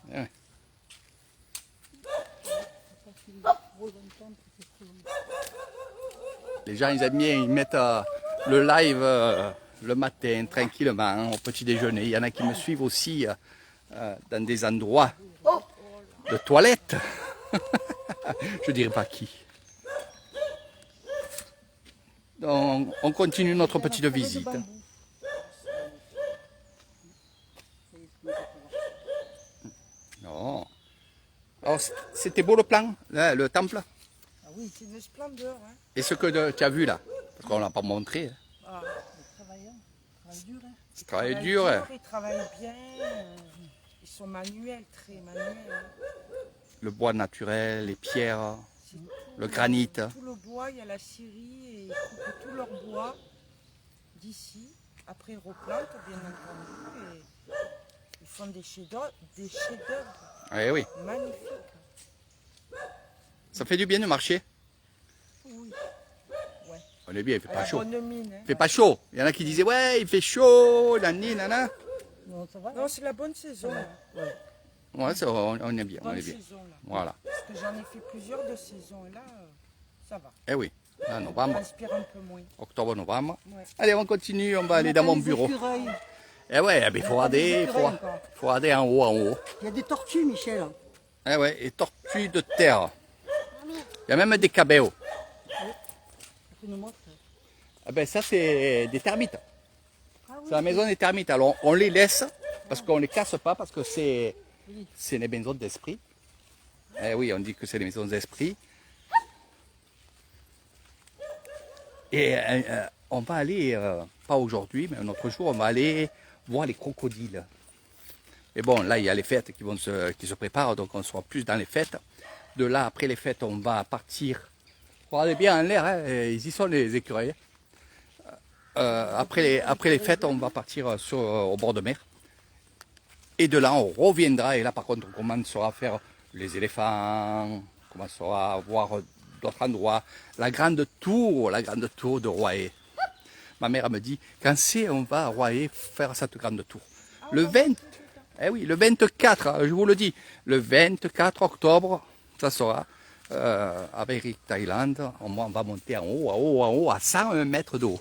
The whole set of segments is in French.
Ouais. Les gens, ils aiment bien, ils mettent le live le matin, tranquillement, hein, au petit déjeuner. Il y en a qui me suivent aussi dans des endroits de toilettes. Je dirais pas qui. Donc, on continue notre petite visite. Non. Alors, c'était beau le plan, là, le temple? Ah oui, c'est une splendeur. Hein. Et ce que tu as vu là? Parce qu'on ne l'a pas montré. Hein. Ah, ils travaillent, hein. Ils travaillent dur. Hein. C'est travail dur. Hein. Ils travaillent bien. Ils sont manuels, très manuels. Hein. Le bois naturel, les pierres, Tout, le granit. Tout le bois, il y a la scierie et ils coupent tout leur bois d'ici. Après, ils replantent, bien entendu. Et ils font des chefs-d'œuvre Eh oui. magnifiques. Ça fait du bien de marcher. Oui. Ouais. On est bien, il fait pas chaud. Bonne mine, hein. Il fait pas chaud. Il y en a qui disaient ouais, il fait chaud, nana. Non, ça va. Non, c'est la bonne saison. Là. Ouais. Ouais, on est bien, on Bonne est bien. saison, là. Voilà. Parce que j'en ai fait plusieurs de saisons et là, ça va. Eh oui. Là, On novembre, transpire un peu moins. octobre, novembre. Ouais. Allez, on continue, on va aller dans mon bureau. Eh ouais, il faut regarder, faut regarder en haut. Il y a des tortues, Michel. Eh ouais, et tortues de terre. Il y a même des cabeaux. Eh ben ça, c'est des termites. C'est la maison des termites. Alors, on les laisse, parce qu'on ne les casse pas, parce que c'est les maisons d'esprit. Eh oui, on dit que c'est les maisons d'esprit. Et on va aller, pas aujourd'hui, mais un autre jour, on va aller voir les crocodiles. Et bon, là, il y a les fêtes qui se préparent, donc on sera plus dans les fêtes. De là, après les fêtes, on va partir. Regardez bien en l'air, hein, ils y sont les écureuils. Après les fêtes, on va partir au bord de mer. Et de là, on reviendra. Et là, par contre, on commencera à faire les éléphants. On commencera à voir d'autres endroits. La grande tour de Royer. Ma mère me dit, quand c'est, on va à Royer faire cette grande tour. Le 20, eh oui, le 24, je vous le dis, le 24 octobre, ça sera avec Rick Thailand. On va monter en haut, à 101 mètres de haut.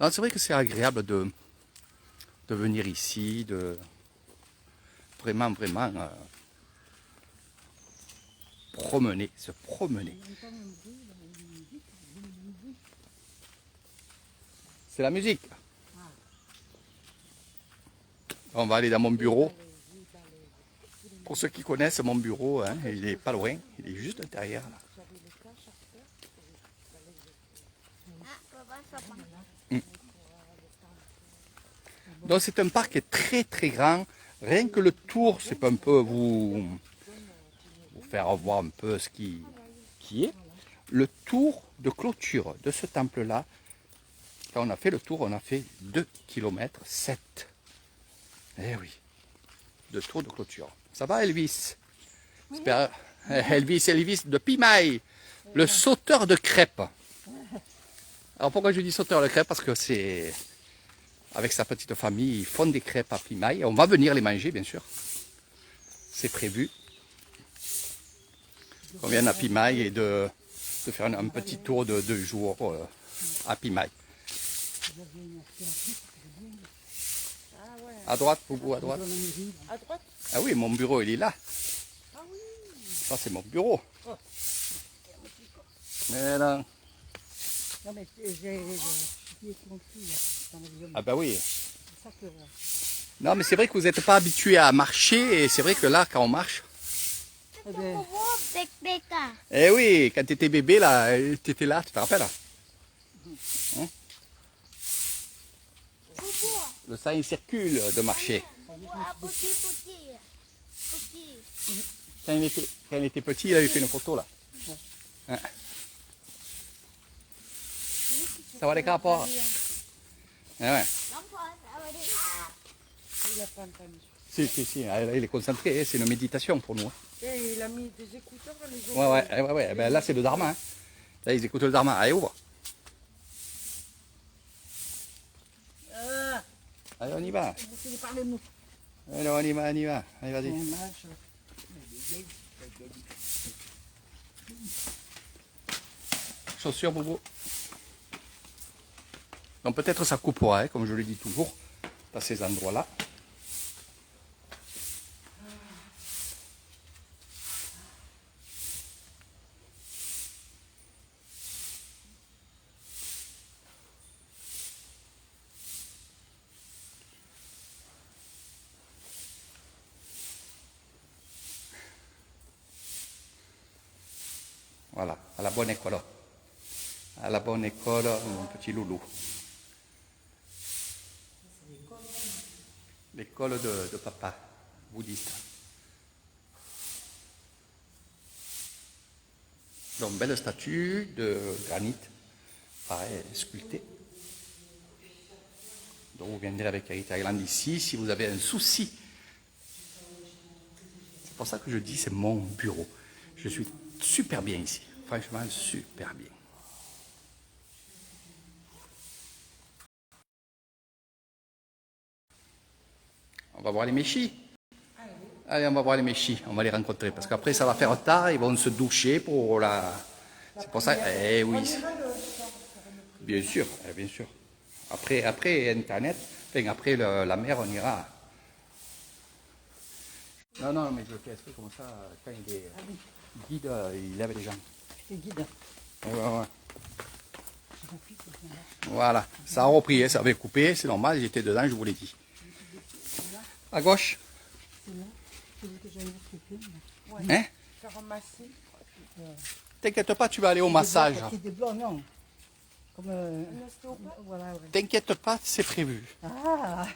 C'est vrai que c'est agréable de venir ici, de vraiment se promener. C'est la musique. On va aller dans mon bureau. Pour ceux qui connaissent mon bureau, hein, il n'est pas loin, il est juste derrière. Là. Donc c'est un parc qui est très grand. Rien que le tour, c'est un peu vous faire voir un peu ce qui est. Le tour de clôture de ce temple-là, quand on a fait le tour, on a fait 2,7 km. Eh oui, de tour de clôture. Ça va Elvis? Oui. Elvis de Pimaille, le sauteur de crêpes. Alors pourquoi je dis sauteur de crêpes? Parce que c'est... Avec sa petite famille, ils font des crêpes à Pimaille. On va venir les manger, bien sûr. C'est prévu. On vient à Pimaille et de faire un petit tour de 2 jours à Pimaille. À droite, Boubou, à droite. À droite? Ah oui, mon bureau, il est là. Ah oui. Ça, c'est mon bureau. Mais là... Non, mais Ah ben oui. Non, mais c'est vrai que vous n'êtes pas habitué à marcher et c'est vrai que là, quand on marche... Eh oui, quand tu étais bébé, là, tu étais là, tu te rappelles? Hein? Le sang, il circule de marcher. Quand il était petit, il avait fait une photo là. Hein? Ça va les capos? Eh ouais. Si, il est concentré, c'est une méditation pour nous. Et il a mis des écouteurs dans les oreilles. Ouais. Ben, là, c'est le dharma. Hein. Là, ils écoutent le dharma. Allez, ouvre. Allez, on y va. Vous allez parler nous. Allez, on y va, on y va. Allez, vas-y. Dommage. Chaussures, Bobo. Donc peut-être ça coupera, hein, comme je le dis toujours, dans ces endroits-là. Voilà, à la bonne école. À la bonne école, mon petit loulou. L'école de papa, bouddhiste. Donc, belle statue de granit, pareil, sculptée. Donc, vous viendrez avec Heritage Island ici si vous avez un souci. C'est pour ça que je dis c'est mon bureau. Je suis super bien ici. Franchement, super bien. On va voir les méchis. Allez, on va voir les méchis. On va les rencontrer. Parce qu'après, ça va faire tard. Ils vont se doucher pour la... C'est pour ça... Eh oui. Bien sûr, bien sûr. Après Internet, enfin, après la mer, on ira. Non, mais je fais un truc comme ça. Quand il est guide, il lève les gens. C'est guide. Ouais. Voilà, ça a repris, hein, ça avait coupé, c'est normal, j'étais dedans, je vous l'ai dit. À gauche. C'est là. C'est vous que j'avais expliqué. Ouais. Hein? Faire ramasser. T'inquiète pas, tu vas aller au massage. C'est des blancs, non. Comme Un ostéopathe. voilà, ouais. T'inquiète pas, c'est prévu. Ah.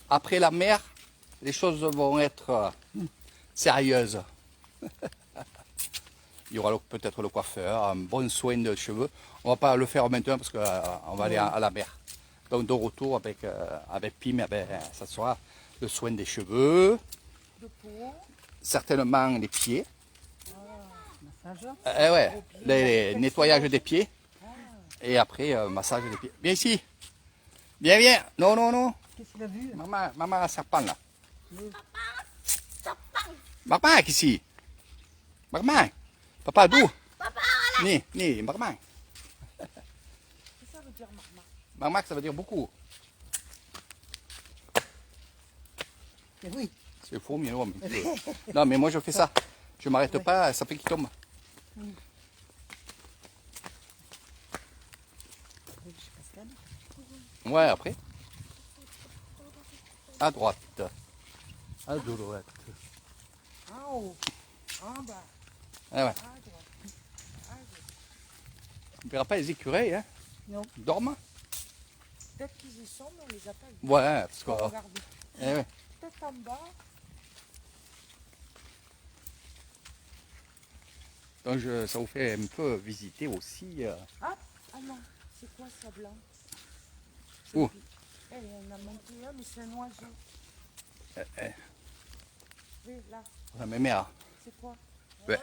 Après la mer, les choses vont être sérieuses. Il y aura peut-être le coiffeur, un bon soin de cheveux. On va pas le faire maintenant parce qu'on va aller à la mer. Donc de retour avec Pim, ça sera le soin des cheveux, De peau. certainement les pieds. Massage. Ouais, les nettoyages des pieds. Et après, massage des pieds. Viens ici. Viens. Non. Qu'est-ce qu'il a vu? Maman, serpent là. Marmac ici. Marmac. Papa, d'où? Ni, Marmac. Qu'est-ce que ça veut dire, maman? Marmac, ça veut dire beaucoup. Eh oui. C'est faux, mais non. Non, mais moi je fais ça. Je m'arrête pas, ça fait qu'il tombe. Ouais, après. À droite. À droite. En haut. En bas. Ah ouais. À droite. On ne verra pas les écureuils, hein. Non. Ils dorment. Peut-être qu'ils y sont, mais on les a pas vus. Ouais, parce que. Faut regarder. Eh ouais. Peut-être en bas. Donc ça vous fait un peu visiter aussi. Ah non, c'est quoi ça blanc? Où? Elle en a monté un, mais c'est un oiseau. Oui, là, La mémère. c'est quoi? Ouais.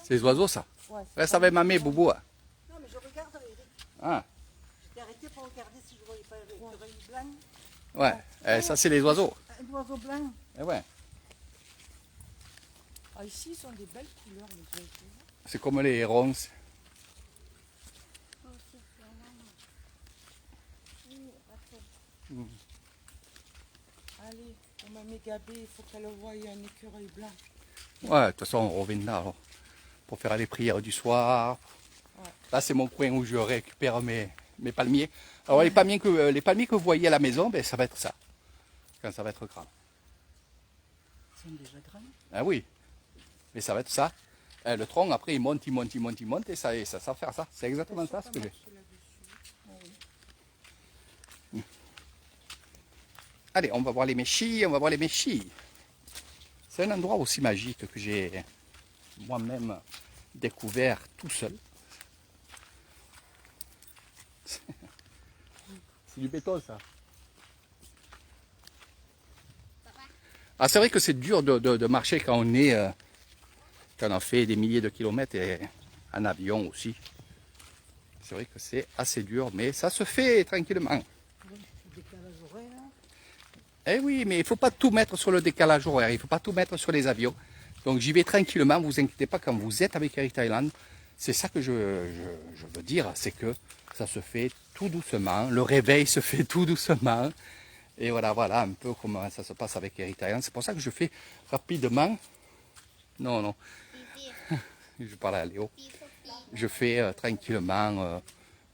C'est les oiseaux, ça. Ouais, Ouais, ça va mamé, boubou. Non, mais je regarde, Eric. Ah, J'étais arrêté pour regarder si je voyais pas l'écureuil blanc. ouais. Ça, c'est les oiseaux. Un oiseau blanc. Eh ouais. Ah, ici, ils ont des belles couleurs, les oiseaux. C'est comme les hérons. Allez, pour ma mégabé, il faut qu'elle voie un écureuil blanc. Ouais, de toute façon, on revient là alors, pour faire les prières du soir. Ouais. Là, c'est mon coin où je récupère mes palmiers. Alors, les palmiers que vous voyez à la maison, ben, ça va être ça. Quand ça va être grand. Ils sont déjà grands. Ah oui. Mais ça va être ça. Le tronc, après, il monte, et ça va faire ça. C'est exactement ça ce que j'ai. Allez, on va voir les méchis, C'est un endroit aussi magique que j'ai moi-même découvert tout seul. C'est du béton, ça. Ah, c'est vrai que c'est dur de marcher quand on est... quand on a fait des milliers de kilomètres et en avion aussi. C'est vrai que c'est assez dur, mais ça se fait tranquillement. Oui, le décalage horaire. Eh oui, mais il ne faut pas tout mettre sur le décalage horaire, il ne faut pas tout mettre sur les avions. Donc j'y vais tranquillement, vous inquiétez pas, quand vous êtes avec Air Thailand, c'est ça que je veux dire, c'est que ça se fait tout doucement, le réveil se fait tout doucement. Et voilà un peu comment ça se passe avec Air Thailand. C'est pour ça que je fais rapidement. Non, je parle à Léo. Je fais tranquillement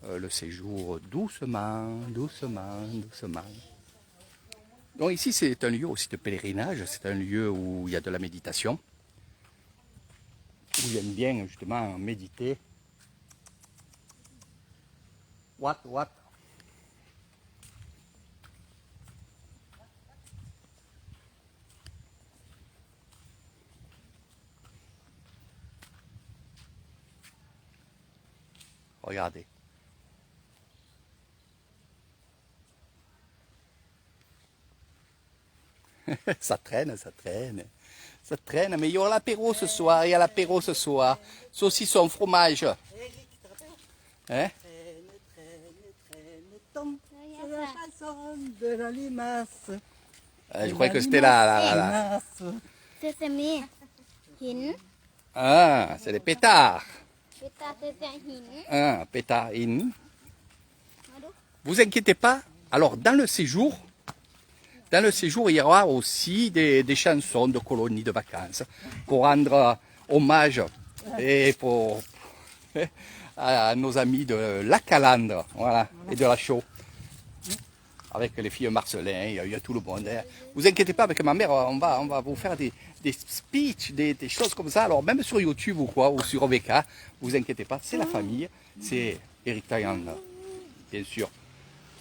le séjour doucement. Donc ici c'est un lieu aussi de pèlerinage, c'est un lieu où il y a de la méditation, où j'aime bien justement méditer. What? Regardez. Ça traîne, mais il y aura l'apéro ce soir, Saucisson, fromage. Eric, tu te rappelles? Hein? Traîne, tombe. C'est la chanson de la limace. Je croyais que c'était la... Sesame หิน Ah, c'est les pétards. เวตาเซเซหิน Ah, pétards in. มาดู Vous inquiétez pas. Alors, dans le séjour, il y aura aussi des chansons de colonies de vacances pour rendre hommage et pour à nos amis de la Calandre, voilà, et de la Chaux. Avec les filles Marcelin, il y a tout le monde. Hein. Vous inquiétez pas, avec ma mère, on va vous faire des speeches, des choses comme ça. Alors, même sur YouTube ou quoi, ou sur OVK, vous inquiétez pas, c'est la famille, c'est Eric Thailand, bien sûr.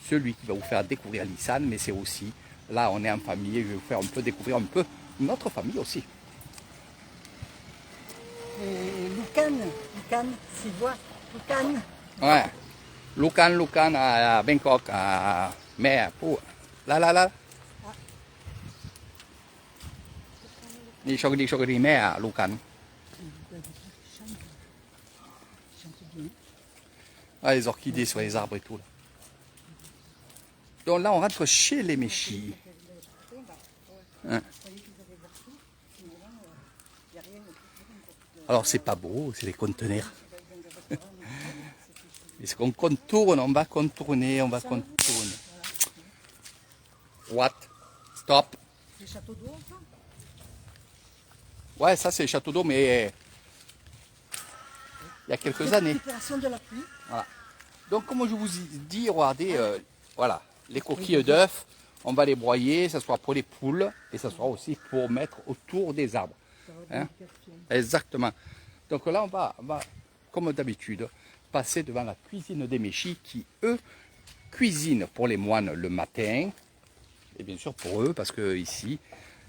Celui qui va vous faire découvrir Nissan, mais c'est aussi, là on est en famille, je vais vous faire découvrir un peu notre famille aussi. Et Lucan, Sylvois, Lucan. Ouais. Lucan à Bangkok, à Mer, pour. Là. Ni chokri Mer à Lucan. Ah, les orchidées sur les arbres et tout là. Donc là, on rentre chez les Méchis. Hein. Alors, c'est pas beau, c'est les conteneurs. Est-ce qu'on contourne? On va contourner. What? Stop. C'est château d'eau, ça? Ouais, ça c'est le château d'eau, mais il y a quelques années. Récupération de la pluie. Voilà. Donc, comme je vous ai dit, regardez, voilà, les coquilles d'œufs, on va les broyer, ça soit pour les poules et ça soit aussi pour mettre autour des arbres. Hein? Exactement. Donc là, on va, comme d'habitude, passer devant la cuisine des Méchis qui, eux, cuisinent pour les moines le matin. Et bien sûr pour eux, parce que ici,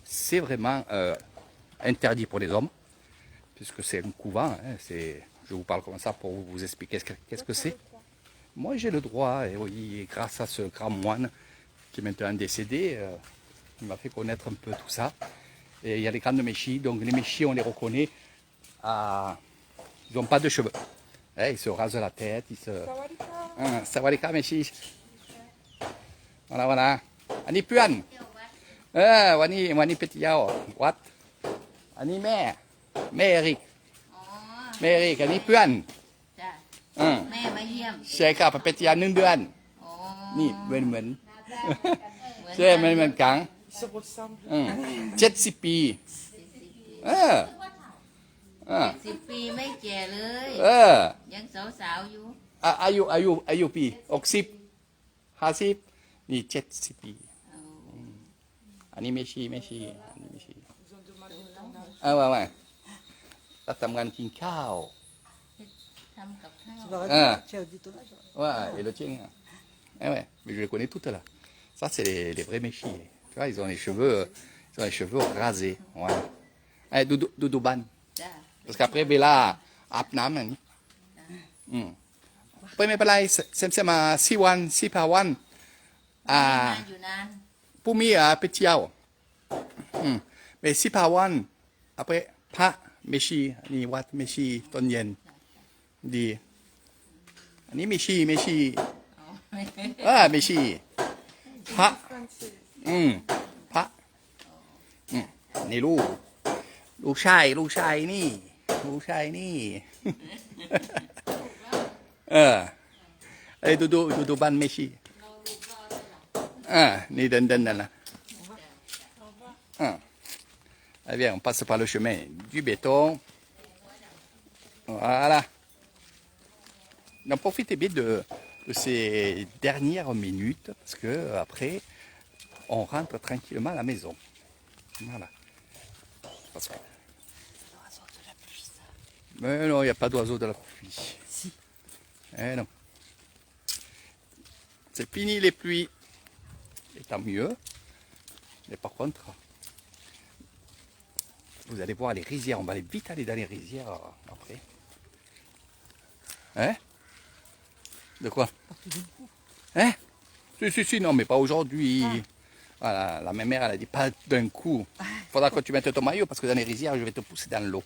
c'est vraiment interdit pour les hommes, puisque c'est un couvent. Hein, je vous parle comme ça pour vous expliquer qu'est-ce que c'est. Moi, j'ai le droit, et oui, grâce à ce grand moine qui est maintenant décédé, il m'a fait connaître un peu tout ça. Et il y a les grandes Méchis, donc les Méchis, on les reconnaît, ils n'ont pas de cheveux. Hein, ils se rasent la tête, Sawadika Méchis. Voilà. Ani Puan. Wani Petiao. What? Ani Mère Eric. Eric, Ani Puan. จ้ะแม่มาเยี่ยม ใช่ครับเป็นยา1 เดือน อ๋อ นี่เหมือนใช่เหมือนกัน Ils se ressemblent. 70 ปี10 ปีไม่แก่เลย ยังสาวๆอยู่ อายุปี60 50นี่70 ปีอันนี้ไม่ชี้อันนี้ไม่ชี้ Ils ont demandé ton âge. ว่าเราทำงานกินข้าว ทำกับข้าว Tu vas regarder, tu as dit ton âge. Ouais, et le tien. Ouais, mais je les connais toutes là. Ça, c'est les vrais Méchis. Tu vois, ils ont les cheveux rasés. Voilà. Doudou Ban. จ้ะ Parce qu'après, Bella, Apnam. Après, mais pas là, c'est ma 6 วัน 6 par วัน นานอยู่นาน pour moi, petit yao. Mais 6 par วัน après, pas Méchi, ni Wat Méchi, ton yen. Dit. Ni Méchi. อ๋อ Méchi. Ha. นี่ลูกชายนี่ไอ้ดูบ้านเมชีนี่เดินนั่นนะEh bien, on passe par le chemin du béton. Voilà. Donc profitez bien de ces dernières minutes parce que après on rentre tranquillement à la maison. Voilà. Parce que... Mais non, il n'y a pas d'oiseau de la pluie. Si. Eh non. C'est fini les pluies. Et tant mieux. Mais par contre, vous allez voir les rizières. On va aller vite aller dans les rizières après. Hein? De quoi? Hein? Si, non, mais pas aujourd'hui. Voilà, la même mère, elle a dit pas d'un coup. Il faudra que tu mettes ton maillot parce que dans les rizières, je vais te pousser dans l'eau.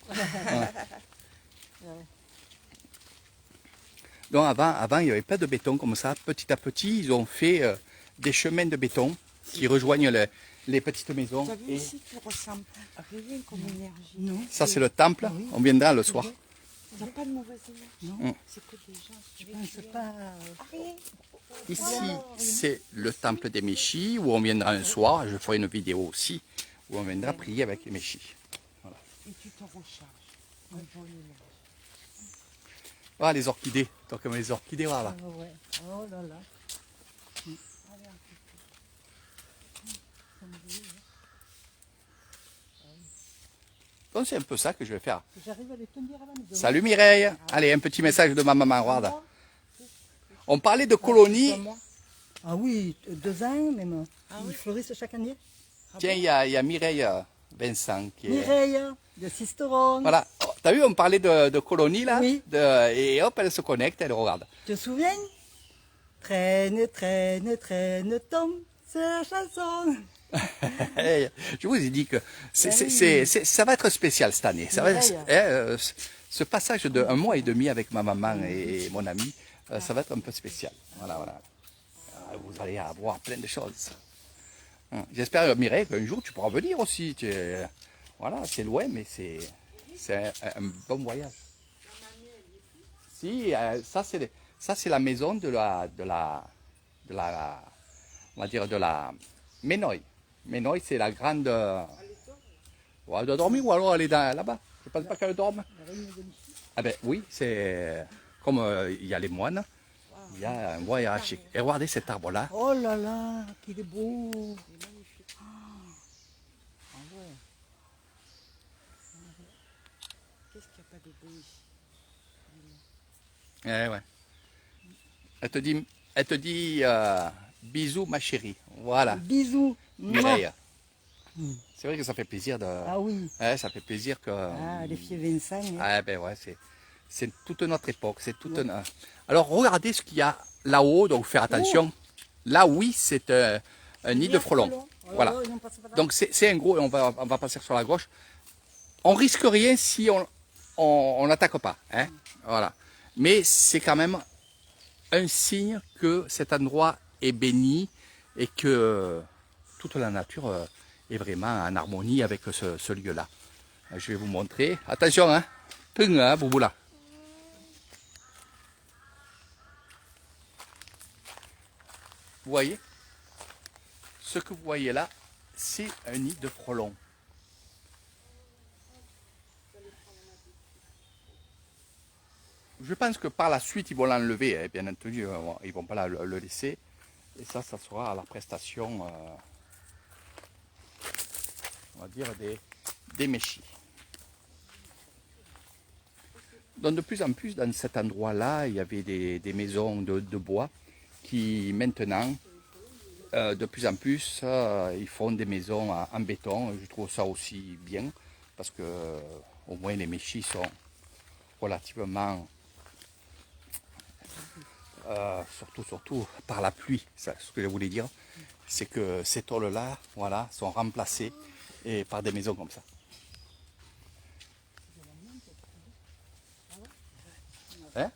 Donc avant, il n'y avait pas de béton comme ça. Petit à petit, ils ont fait des chemins de béton qui rejoignent les petites maisons. Vous avez Et ici qui ressemble à rien comme énergie. Non. ça, c'est le temple. On viendra le soir. Il n'y a pas de mauvaise énergie. Non. C'est que des gens qui C'est pas... rien. Ici, c'est le temple des Méchis où on viendra un soir. Je ferai une vidéo aussi où on viendra prier avec les Méchis. Et tu te recharges. Une bonne énergie. Voilà les orchidées. Donc, comme les orchidées, voilà. Ah ouais. Oh là là. Donc, c'est un peu ça que je vais faire. J'arrive à les tenir à la maison. Salut Mireille. Allez, un petit message de ma maman. Regarde. On parlait de colonies. Ah oui, 2 ans même. Ils fleurissent chaque année. Tiens, il y a Mireille Vincent qui est... Mireille, de Sisteron. Voilà. Oh, t'as vu, on parlait de colonies là. Oui. Et hop, elle se connecte, elle regarde. Tu te souviens? Traîne, traîne, traîne, tombe, c'est la chanson. Je vous ai dit que ça va être spécial cette année. Ça va être, ce passage de 1 mois et demi avec ma maman et mon ami, ça va être un peu spécial. Voilà. Vous allez avoir plein de choses. J'espère, Mireille, qu'un jour tu pourras venir aussi. Voilà, c'est loin, mais c'est un bon voyage. Si, ça c'est la maison de la on va dire de la Ménoï. Ménoï, c'est la grande... Ouais, elle doit dormir ou alors elle est là-bas. Je ne pense pas qu'elle dorme. Ah ben oui, c'est comme il y a les moines, il y a un voyage. Et regardez cet arbre-là. Oh là là, qu'il est beau. Qu'est-ce qu'il n'y a pas de beau ici? Ouais. Elle te dit bisous ma chérie. Voilà. Bisous. Mireille. C'est vrai que ça fait plaisir de... Ah oui. Ouais, ça fait plaisir que... Ah, les filles Vincent. Hein. Ah ben ouais, c'est toute notre époque. C'est toute Alors regardez ce qu'il y a là-haut, donc faire attention. Là, oui, c'est un nid de frelons. Voilà. Donc c'est un gros, on va passer sur la gauche. On risque rien si on n'attaque pas. Hein. Voilà. Mais c'est quand même un signe que cet endroit est béni et que toute la nature est vraiment en harmonie avec ce lieu-là. Je vais vous montrer. Attention, hein. Ping, hein, Bouboula. Vous voyez? Ce que vous voyez là, c'est un nid de frelons. Je pense que par la suite, ils vont l'enlever, hein, bien entendu, ils ne vont pas le laisser. Et ça sera à la prestation, on va dire, des Méchis. Donc de plus en plus, dans cet endroit-là, il y avait des maisons de bois qui maintenant, de plus en plus, ils font des maisons en béton. Je trouve ça aussi bien, parce que au moins les Méchis sont relativement... surtout par la pluie, c'est ce que je voulais dire, c'est que ces tôles-là, voilà, sont remplacées et par des maisons comme ça. Hein?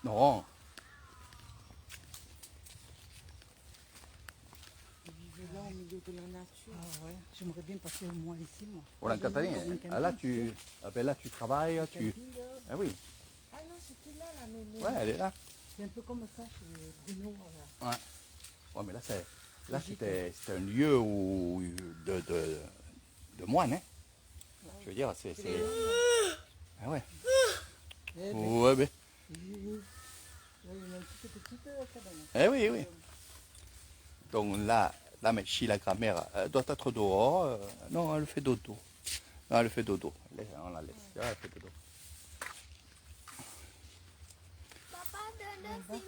Non. Ils vivaient là au milieu milieu de la nature. Ah ouais, j'aimerais bien passer au moins ici, moi. Voilà, en Catalogne. Ah, là, tu travailles, tu... Ah oui, Ah non, c'était là, mais ouais, elle est là. C'est un peu comme ça chez Bruno. Ouais. Ouais, mais là, c'était un lieu où, de moines, hein. Je veux dire, c'est... Ah ouais. Eh ben, Ouais, ben. il y a une petite cabane. Eh oui, oui. Donc là, mais si la grand-mère doit être dehors, non, elle fait dodo. Non, elle fait dodo. On la laisse. Elle fait dodo. Papa, donne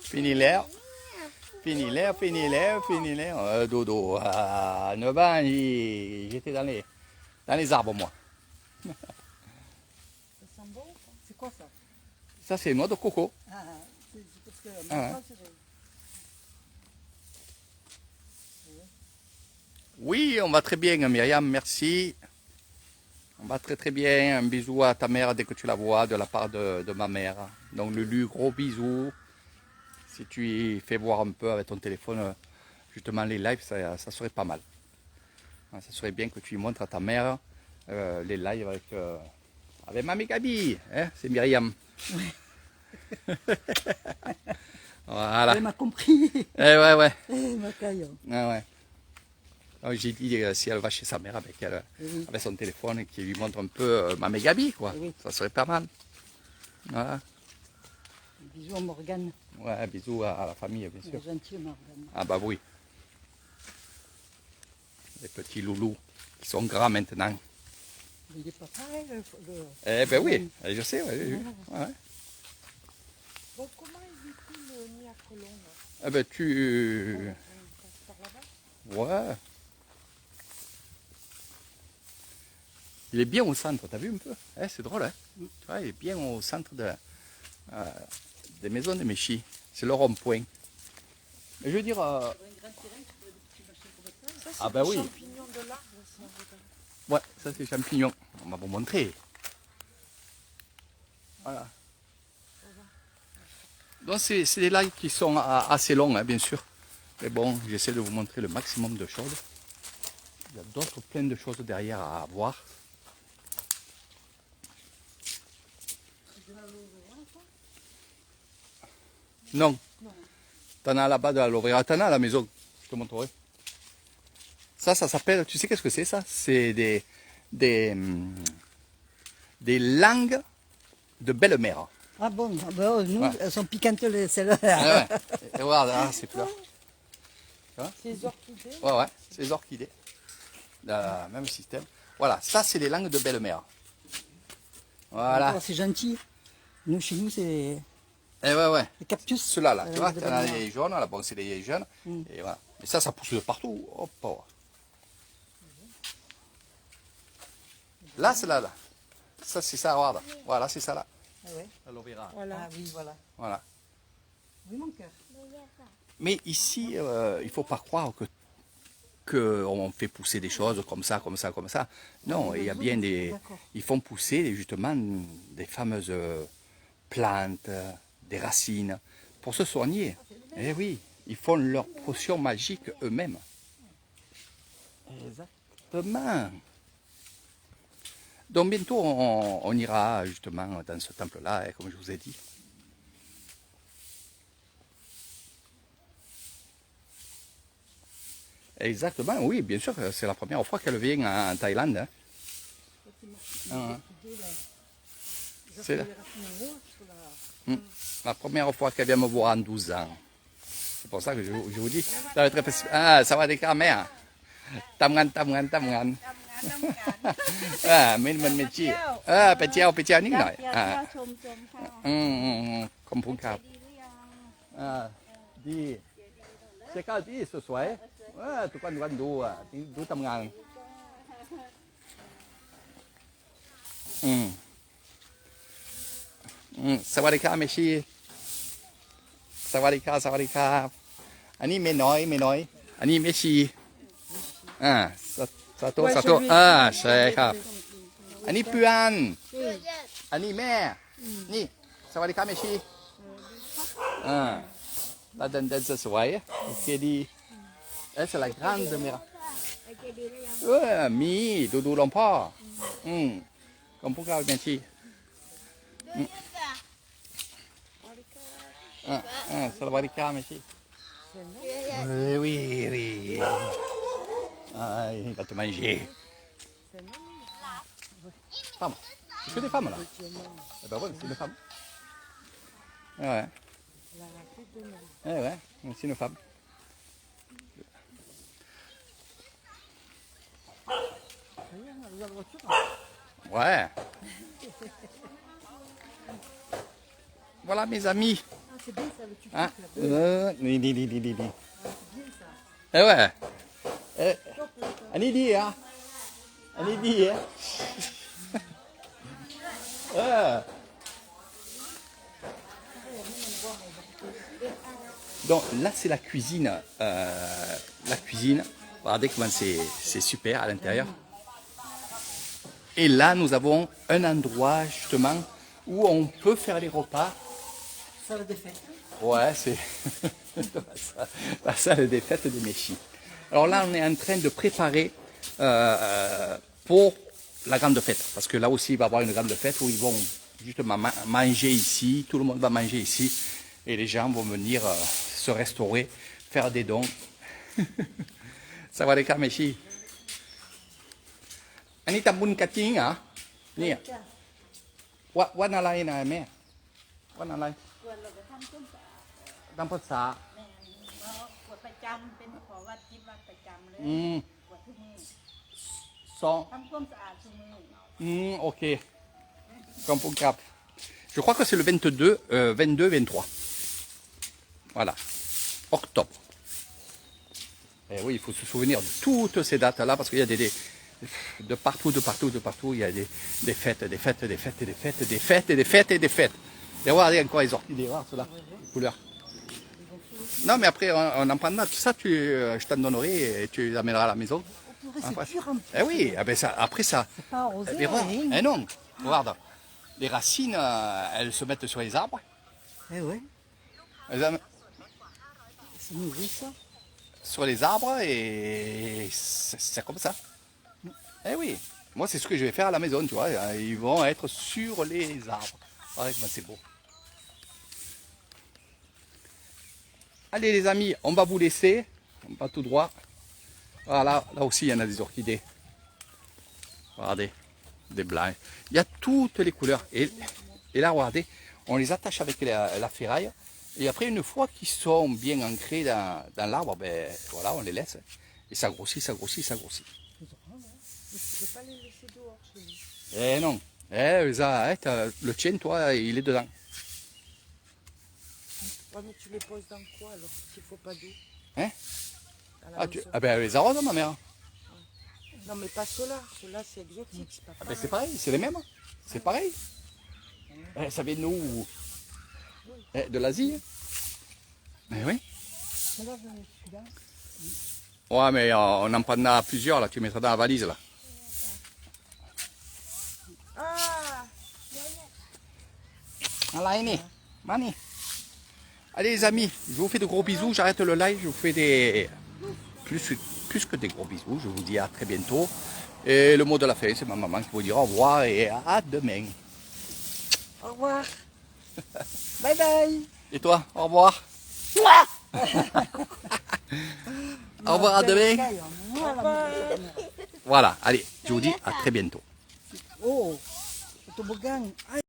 Fini l'air. Fini l'air. Dodo. À 9 ans, j'étais dans les arbres, moi. ça sent bon. C'est quoi ça? Ça, c'est noix de coco. Ah, c'est parce que Ah, maintenant, c'est... Oui, on va très bien, Myriam, merci. On va très très bien. Un bisou à ta mère dès que tu la vois de la part de ma mère. Donc Lulu, gros bisous. Si tu fais voir un peu avec ton téléphone justement les lives, ça serait pas mal. Ça serait bien que tu montres à ta mère les lives avec Mamie Gabi. Hein, c'est Myriam. Voilà. Elle m'a compris. Ouais. Eh, ma caille. Ouais. Alors, j'ai dit si elle va chez sa mère avec Oui. avec son téléphone et qu'il lui montre un peu Mamie Gabi, quoi. Oui. Ça serait pas mal. Voilà. Bisous à Morgane. Ouais, bisous à la famille, bien sûr. Elle est gentille, Morgane. Ah bah oui. Les petits loulous qui sont grands maintenant. Il est pas pareil, Eh ben oui, je sais, ouais, j'ai vu. Ouais. Bon, comment il véhicule ni à Colombe? Eh ben tu... On passe par là-bas? Ouais. Il est bien au centre, t'as vu un peu? C'est drôle, hein? Tu vois, il est bien au centre des maisons de Méchy. C'est le rond-point. Mais je veux dire... Ça, c'est Ah ben le oui. champignon de l'arbre, ça, regarde. Ouais, ça c'est champignons. On va vous montrer. Voilà. Donc c'est des lives qui sont assez longs, hein, bien sûr. Mais bon, j'essaie de vous montrer le maximum de choses. Il y a d'autres plein de choses derrière à voir. Non. T'en as là-bas de l'aloe vera. T'en as à la maison. Je te montrerai. Ça s'appelle, tu sais qu'est-ce que c'est ça? C'est des langues de belle-mère. Ah bon, nous, Ouais. elles sont piquantes, celles-là. Ah ouais. Et regarde, ces fleurs. C'est les orchidées. Ouais, c'est les orchidées. Même système. Voilà, ça c'est les langues de belle-mère. Voilà. Oh, c'est gentil. Nous, chez nous, c'est Et ouais. les cactus. Ceux-là, là, tu vois, de t'en as belle-mère. les jaunes, là, bon, c'est les jeunes. Et voilà. Et ça pousse de partout. Hop, hop. Là, c'est là. Ça, c'est ça, regarde. Voilà, c'est ça là. Ah ouais. L'aloe vera. Voilà. Ah oui, voilà. Voilà. Oui, mon cœur. Mais ici, il ne faut pas croire qu'on fait pousser des choses comme ça. Non, il y a bien des... D'accord. Ils font pousser justement des fameuses plantes, des racines, pour se soigner. Eh oui, ils font leur potion magique eux-mêmes. Exactement. Donc bientôt, on ira justement dans ce temple-là, comme je vous ai dit. Exactement, oui, bien sûr, c'est la première fois qu'elle vient en Thaïlande. Hein. C'est la première fois qu'elle vient me voir en 12 ans. C'est pour ça que je vous dis. Ah, ça va des caméras. Tamgan. Ah, men chi. Ah, ไปเที่ยวนิดหน่อย ชมค่ะ ขอบคุณครับดีเช็คเอาท์ที่สวยๆทุกวันดูทำงานสวัสดีครับเมชีสวัสดีครับอันนี้เมน้อยอันนี้เมชีสาธุใช่ครับอันนี้เพื่อนอันนี้แม่นี่สวัสดีครับเมชีตาเดินสวยโอเคดี Elle, c'est la grande mère. โอเคดีหรือยัง มีดูหลวงพ่อหลวงพ่อก้าวเป็นชีสวัสดีครับไม่ชีoui il va te manger femme c'est que des femmes là eh ben ouais c'est une femme ouais ouais c'est une femme ouais voilà mes amis Ah, c'est bien ça, le tu hein ni. Eh ouais anh đi à anh đi à Donc là c'est la cuisine, regardez comment c'est super à l'intérieur. Et là nous avons un endroit justement où on peut faire les repas. Salle des fêtes. Ouais, c'est la salle des fêtes de Méchi. Alors là on est en train de préparer pour la grande fête. Parce que là aussi il va y avoir une grande fête où ils vont justement manger ici, tout le monde va manger ici. Et les gens vont venir se restaurer, faire des dons. Ça va les cas, Méchi. Ani tambun kating ah? Ni. Whatอะไรนะแม่ Whatอะไร ควรเราจะทำต้นสา ตามภาษา แม่ขวดประจำเป็นขอวัดจิตวัดประจำเลย ขวดทุกมือ สอง ทำความสะอาดทุกมือ Ok. Kampong Cap. Je crois que c'est le 22, 22, 23. Voilà. Octobre. Et oui, il faut se souvenir de toutes ces dates-là parce qu'il y a de partout, il y a des fêtes. Et regardez encore les orchidées, voilà, ceux-là, les couleurs. Non, mais après, on en prendra. Tout ça, je t'en donnerai et tu les amèneras à la maison. Après, C'est pur en plus. eh oui, eh ben ça, après ça. C'est pas arrosé, Mais rien. eh non, regarde. Les racines, elles se mettent sur les arbres. Eh ouais, Elles c'est nourri ça. sur les arbres et c'est comme ça. Eh oui, moi c'est ce que je vais faire à la maison, tu vois. Ils vont être sur les arbres. Ouais, ben c'est beau. Allez les amis, on va vous laisser. On va tout droit. Voilà, là aussi il y en a des orchidées. Regardez, des blancs. Il y a toutes les couleurs. Et là, regardez, on les attache avec la ferraille. Et après, une fois qu'ils sont bien ancrés dans l'arbre, ben voilà, on les laisse. Et ça grossit. Je ne peux pas les laisser dehors chez nous. Eh non. Le tien, toi, il est dedans. Ouais, mais tu les poses dans quoi alors s'il ne faut pas d'eau? Hein? À la maison. Ben les arrose, ma mère. Non, mais pas ceux-là. Ceux-là, c'est exotique. C'est pas Ah ben pareil. c'est pareil, c'est les mêmes. C'est pareil. Ça vient de nous. De l'Asie. Mais oui. Mais là, celui-là, Ouais, mais on en prendra plusieurs, là. Tu mettras dans la valise, là. Ah, Allez, Mani. Allez les amis, je vous fais de gros bisous, j'arrête le live, je vous fais des plus que des gros bisous, je vous dis à très bientôt. Et le mot de la fin, c'est ma maman qui vous dira au revoir et à demain. au revoir. Bye bye. Et toi, au revoir. Au revoir, à demain. taille, hein. Voilà. Voilà, allez, je vous dis à très bientôt. Oh, le toboggan. Ah,